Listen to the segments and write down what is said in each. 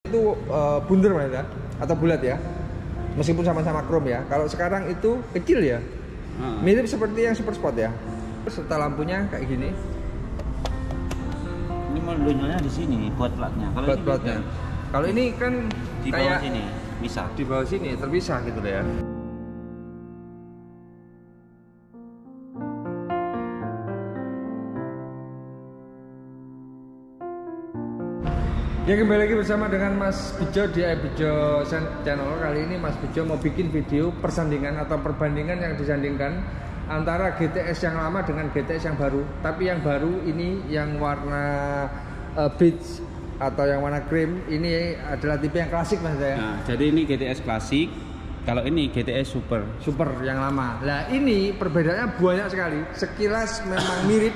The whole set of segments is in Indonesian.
Itu bunder Mas ya, atau bulat ya, meskipun sama-sama chrome ya. Kalau sekarang itu kecil ya, mirip seperti yang super sport ya. Serta lampunya kayak gini. Ini modelnya di sini buat platnya. Kalau Buat platnya. Kalau ini kan di kayak bawah sini bisa. di bawah sini terpisah gitu ya. Ya, kembali lagi bersama dengan Mas Bejo di Bejo Channel. Kali ini Mas Bejo mau bikin video persandingan atau perbandingan yang disandingkan antara GTS yang lama dengan GTS yang baru. Tapi yang baru ini yang warna beige atau yang warna cream ini adalah tipe yang klasik Mas ya. Nah, jadi ini GTS klasik. Kalau ini GTS super. Super yang lama. Nah, ini perbedaannya banyak sekali. Sekilas memang mirip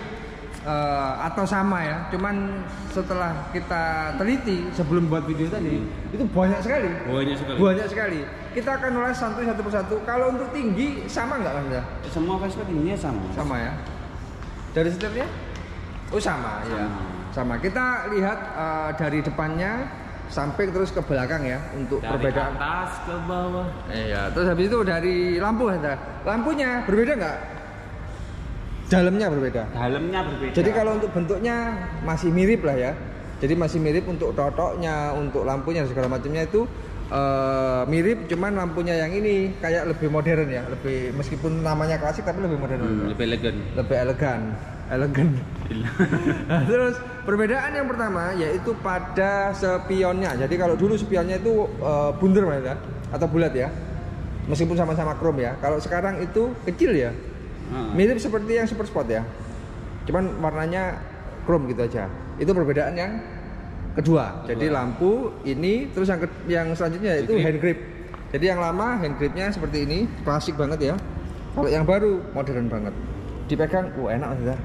atau sama ya, cuman setelah kita teliti sebelum buat video tadi itu banyak sekali. Banyak sekali. Kita akan ulas satu persatu. Kalau untuk tinggi sama nggak Mas ya? Semua Vespa tingginya sama. Sama ya. Dari setirnya? Oh sama ya. Sama. Kita lihat dari depannya sampai terus ke belakang ya untuk dari perbedaan. Atas ke bawah. Iya. Terus habis itu dari lampu Mas ya. Lampunya berbeda nggak? Dalamnya berbeda. Dalamnya berbeda. Jadi kalau untuk bentuknya masih mirip lah ya. Jadi masih mirip untuk totoknya, untuk lampunya segala macamnya itu mirip. Cuman lampunya yang ini kayak lebih modern ya. Lebih meskipun namanya klasik tapi lebih modern. Lebih elegan. Lebih elegan. Nah, terus perbedaan yang pertama yaitu pada spionnya. Jadi kalau dulu spionnya itu bunder Mas ya, atau bulat ya. Meskipun sama-sama chrome ya. Kalau sekarang itu kecil ya. Mirip seperti yang super sport ya, cuman warnanya chrome gitu aja. Itu perbedaan yang kedua. Jadi lampu ini, terus yang selanjutnya itu hand grip. Jadi yang lama hand gripnya seperti ini, klasik banget ya. Kalau yang baru modern banget, dipegang enak sudah.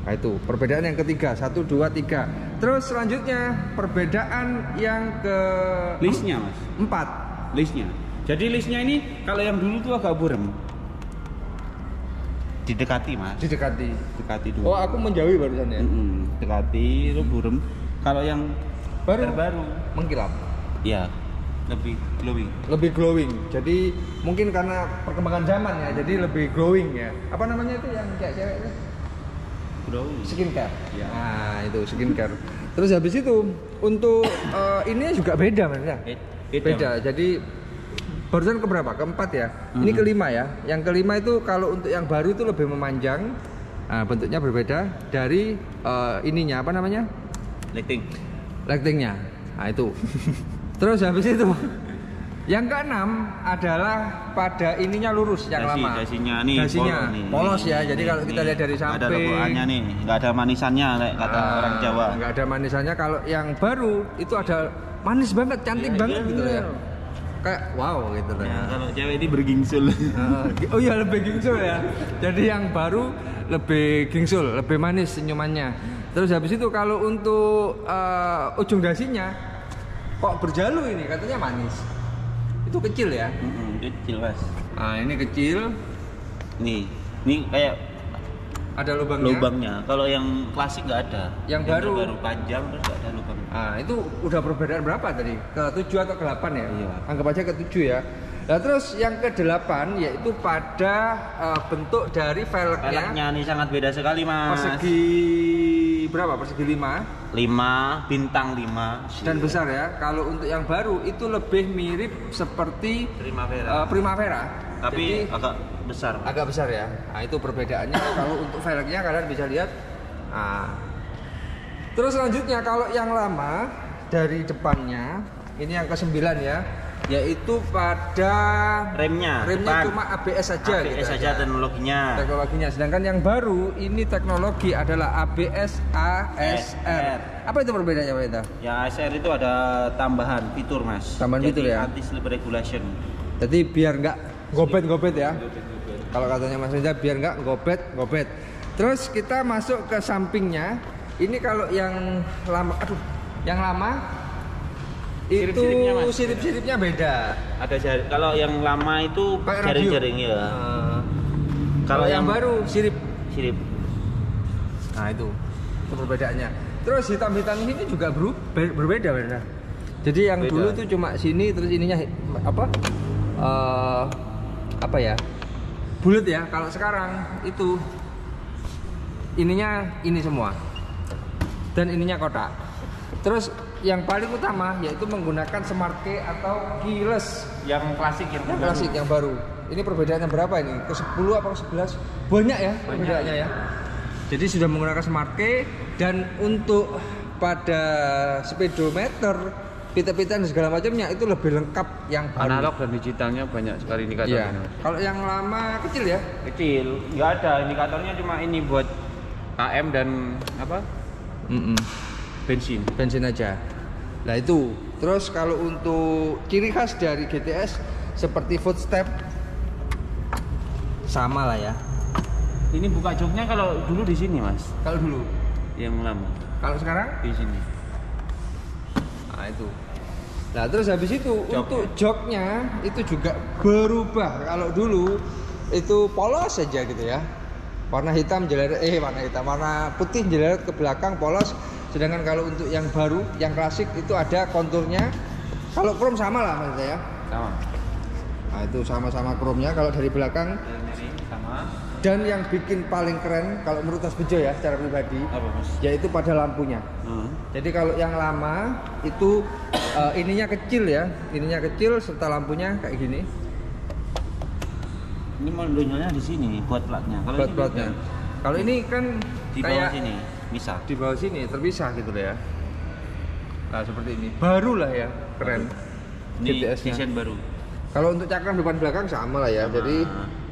Nah itu perbedaan yang ketiga, 1, 2, 3. Terus selanjutnya perbedaan yang ke listnya Mas. 4. Listnya. Jadi listnya ini kalau yang dulu tuh agak buram. Didekati Mas. Dekati dulu. Oh, aku menjauhi barusan ya. Dekati itu burem. Kalau yang baru mengkilap. Ya, lebih Glowing. Jadi mungkin karena perkembangan zaman ya, jadi lebih glowing ya. Apa namanya itu yang kayak cewek itu? glowing. Skincare. Ya. Nah, itu skincare. Terus habis itu untuk ini juga beda Mas ya. Beda. Jadi barusan keberapa? Keempat ya. Ini kelima ya. Yang kelima itu kalau untuk yang baru itu lebih memanjang. Nah, bentuknya berbeda dari ininya apa namanya? Lightingnya. Nah itu. Terus habis itu yang keenam adalah pada ininya lurus yang lama. Dasinya nih. Dasinya polos ya. Jadi kalau kita lihat dari samping. Ada logoannya nih. Nggak ada manisannya kata orang Jawa. Nggak ada manisannya. Kalau yang baru itu ada manis banget, cantik banget gitu ya. Kayak wow gitu ya. Kalau cewek ini bergingsul. Oh iya lebih gingsul ya. Jadi yang baru lebih gingsul, lebih manis senyumannya. Terus habis itu kalau untuk ujung dasinya kok berjalu ini katanya manis. Itu kecil ya? Kecil Mas. Nah ini kecil. Nih kayak ada lubangnya. Kalau yang klasik nggak ada. Yang baru panjang terus nggak ada lubang. Nah itu udah perbedaan berapa tadi? Ke 7 atau ke 8 ya? Iya. Anggap aja ke 7 ya. Nah terus yang ke 8 yaitu pada bentuk dari velgnya. Velgnya nih sangat beda sekali Mas. Persegi berapa? Persegi 5. 5, bintang 5. Dan besar ya. Kalau untuk yang baru itu lebih mirip seperti Primavera. Tapi jadi, agak besar ya. Nah itu perbedaannya. Kalau untuk velgnya kalian bisa lihat. Nah, terus selanjutnya kalau yang lama dari depannya ini yang ke-9 ya, yaitu pada remnya cuma ABS saja. ABS saja teknologinya. Sedangkan yang baru ini teknologi adalah ABS ASR. Apa itu perbedaannya Pak Ita? Ya ASR itu ada tambahan fitur Mas. Fitur ya. Anti slip regulation. Jadi biar nggak gobet ya. Kalau katanya Mas Reza biar nggak gobet. Terus kita masuk ke sampingnya. Ini kalau yang lama, yang lama itu sirip-siripnya beda. Ada kalau yang lama itu jaring-jaring ya. Kalau yang baru sirip. Nah itu perbedaannya. Terus hitam-hitam ini juga berbeda. Jadi yang Beda. dulu tuh cuma sini, terus ininya apa ya? Bulat ya. Kalau sekarang itu ininya ini semua. Dan ininya kotak. Terus yang paling utama yaitu menggunakan smart key atau keyless Yang klasik yang klasik yang baru. Ini perbedaannya berapa ini? Ke 10 apa ke 11? Banyak ya perbedaannya ya. Jadi sudah menggunakan smart key, dan untuk pada speedometer, pita-pita dan segala macamnya itu lebih lengkap yang baru. analog dan digitalnya banyak sekali Iya. indikatornya. Kalau yang lama kecil ya. Kecil, nggak ada indikatornya, cuma ini buat KM dan apa? Bensin. Bensin aja. Nah itu. Terus kalau untuk ciri khas dari GTS seperti footstep sama lah ya. Ini buka joknya kalau dulu di sini, Mas. Kalau dulu. Yang lama Kalau sekarang? di sini. Nah itu. Nah terus habis itu Joknya. untuk joknya itu juga berubah. Kalau dulu itu polos saja gitu ya. Warna hitam jeleret, warna putih jeleret ke belakang polos. Sedangkan kalau untuk yang baru, yang klasik itu ada konturnya. Kalau chrome sama lah maksudnya ya. Sama. Nah itu sama-sama chrome-nya kalau dari belakang. Ini sama. Dan yang bikin paling keren kalau menurut Mas Bejo ya secara pribadi, Apa, Mas? yaitu pada lampunya. Jadi kalau yang lama itu ininya kecil ya, ininya kecil serta lampunya kayak gini. Ini modulnya di sini buat platnya. Kalau Buat ini platnya. beda. Kalau ini kan Di bawah kayak sini bisa. di bawah sini terpisah gitu loh ya. Nah seperti ini, baru lah ya, keren. Ini GTS-nya. desain baru. Kalau untuk cakram depan belakang sama lah ya. Sama. Jadi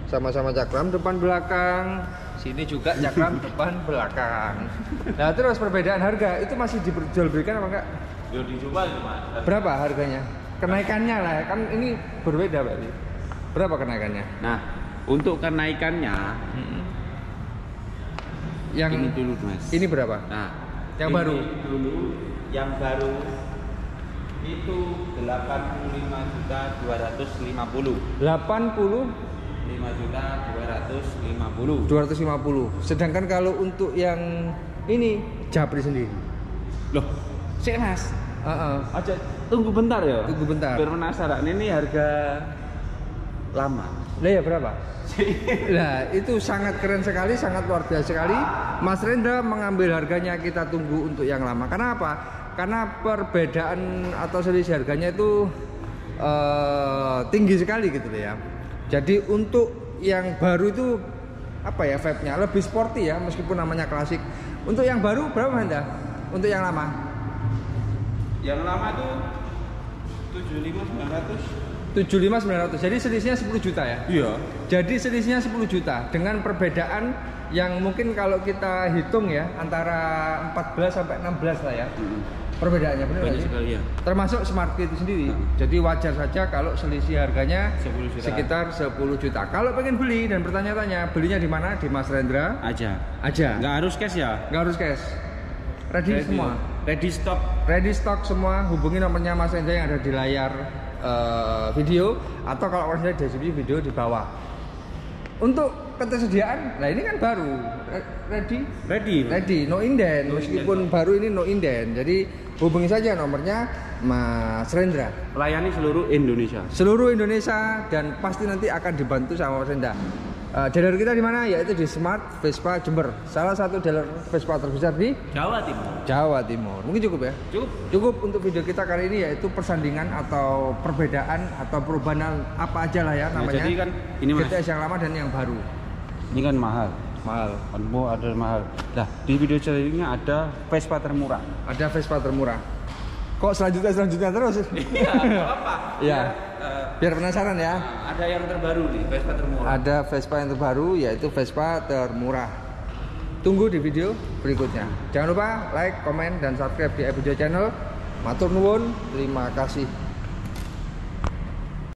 sama-sama cakram depan belakang. Sini juga cakram depan belakang. Nah terus perbedaan harga itu masih diperjualbelikan apa enggak? Yo dijual itu, Mas. Berapa harganya? Kenaikannya lah, kan ini berbeda berarti. Berapa kenaikannya? Nah, untuk kenaikannya Yang ini dulu, Mas. ini berapa? Nah, Yang ini baru? Dulu yang baru itu 85.250. 80 5.250. 250. Sedangkan kalau untuk yang ini Japri sendiri. Loh, sik Mas. Heeh. Aja tunggu bentar ya. Tunggu bentar. Biar penasaran, ini harga lama. Lah ya berapa? Nah, itu sangat keren sekali, sangat luar biasa sekali. Mas Rendra mengambil harganya, kita tunggu untuk yang lama. Karena apa? Karena perbedaan atau selisih harganya itu tinggi sekali gitu ya. Jadi untuk yang baru itu apa ya, vibe-nya lebih sporty ya, meskipun namanya klasik. Untuk yang baru berapa Anda? Untuk yang lama? Yang lama tuh 75.900. 75.900. Jadi selisihnya 10 juta ya? Iya. Jadi selisihnya 10 juta dengan perbedaan yang mungkin kalau kita hitung ya antara 14 sampai 16 lah ya. Perbedaannya benar Banyak nggak sih? sekali ya. Termasuk smart key itu sendiri. Jadi wajar saja kalau selisih harganya 10 juta. sekitar 10 juta. Kalau pengen beli dan bertanya-tanya, belinya di mana? Di Mas Rendra Aja. aja. Nggak harus cash ya. Nggak harus cash. Ready semua. Ready stock. Ready stock semua. Hubungi nomornya Mas Rendra yang ada di layar video, atau kalau Mas Rendra di video di bawah. Untuk ketersediaan, nah ini kan baru ready, no inden. Meskipun baru ini no inden. Jadi hubungi saja nomornya Mas Rendra. Layani seluruh Indonesia. Seluruh Indonesia, dan pasti nanti akan dibantu sama Mas Rendra. Dealer kita di mana? Yaitu di Smart Vespa Jember. Salah satu dealer Vespa terbesar di Jawa Timur. Jawa Timur. Mungkin cukup ya? Cukup untuk video kita kali ini, yaitu persandingan atau perbedaan atau perubahan apa aja lah ya namanya. Jadi kan ini Mas. GTS yang lama dan yang baru. Ini kan mahal. Onbo ada mahal. Nah, di video selanjutnya ada Vespa termurah. Ada Vespa termurah. Kok selanjutnya terus? Iya, nggak apa-apa. Iya. Biar penasaran ya. Ada yang terbaru nih, Vespa termurah. Ada Vespa yang terbaru, yaitu Vespa termurah. Tunggu di video berikutnya. Jangan lupa like, komen, dan subscribe di Video Channel. Matur nuwun, terima kasih.